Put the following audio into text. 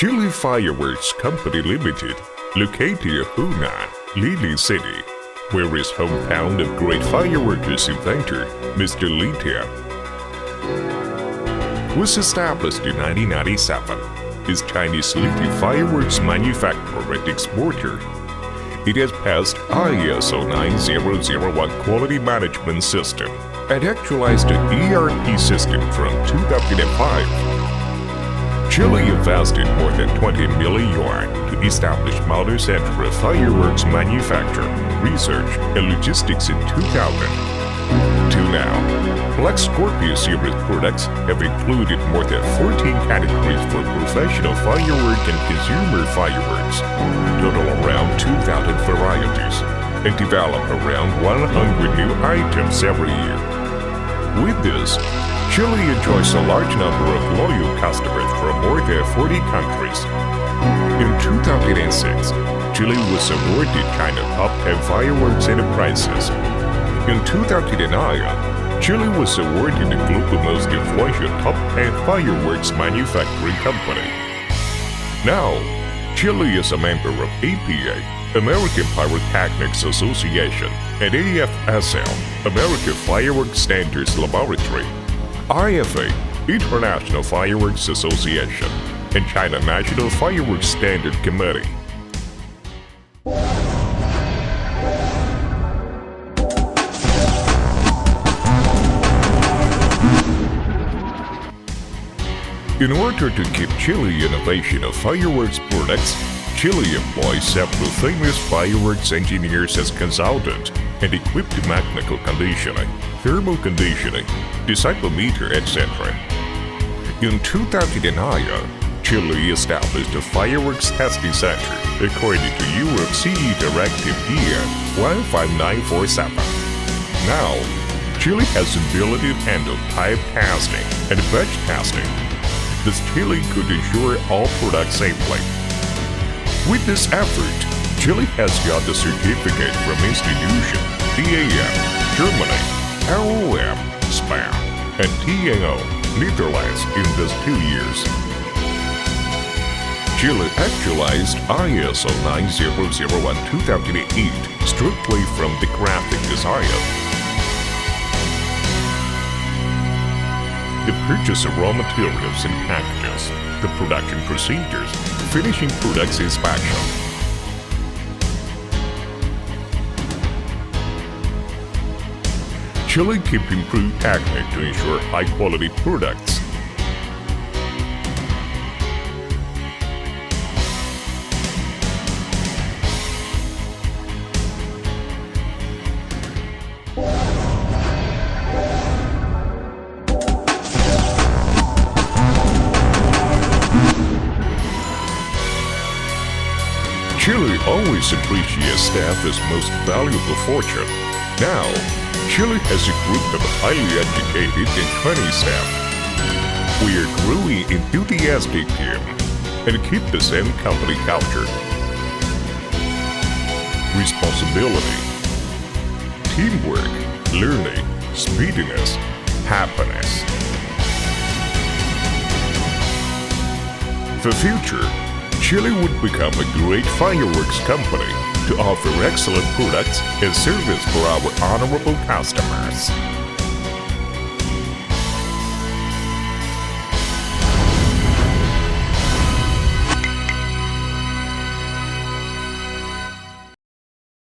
Chili Fireworks Company Limited, located in Hunan, Lili City, where is hometown of great fireworks inventor Mr. Li Tian. Was established in 1997, is Chinese leading fireworks manufacturer and exporter. It has passed ISO 9001 quality management system and actualized an ERP system from 2005. Chile invested more than 20 million yuan to establish model center of fireworks manufacture, research, and logistics in 2000. Till now, Black Scorpio series products have included more than 14 categories for professional firework and consumer fireworks, total around 2,000 varieties, and develop around 100 new items every year. With this, Chile enjoys a large number of loyal customers from more than 40 countries. In 2006, Chile was awarded China Top 10 Fireworks Enterprises. In 2009, Chile was awarded the Global Most Influential Top 10 Fireworks Manufacturing Company. Now, Chile is a member of APA, American Pyrotechnics Association, and AFSL, American Fireworks Standards Laboratory, IFA, International Fireworks Association, and China National Fireworks Standard Committee. In order to keep Chile innovation of fireworks products, Chile employs several famous fireworks engineers as consultants and equipped to mechanical conditioning, thermal conditioning, decibemeter, etc. In 2009, Chile established a fireworks testing center according to Europe CE Directive EN 15947. Now, Chile has the ability to handle type testing and batch testing. Thus, Chile could ensure all products safely. With this effort, Chile has got the certificate from institution DAM, Germany, ROM, Spain, and TNO, Netherlands in these 2 years. Chile actualized ISO 9001-2008 strictly from the graphic design. The purchase of raw materials and packages, the production procedures, finishing products inspection. Chile keep improved technique to ensure high-quality products. Chile always appreciates staff as most valuable fortune. Now, Chile has a group of highly educated and trained staff. We are growing enthusiastic team and keep the same company culture. Responsibility, teamwork, learning, speediness, happiness. For future, Chile would become a great fireworks company to offer excellent products and service for our honorable customers.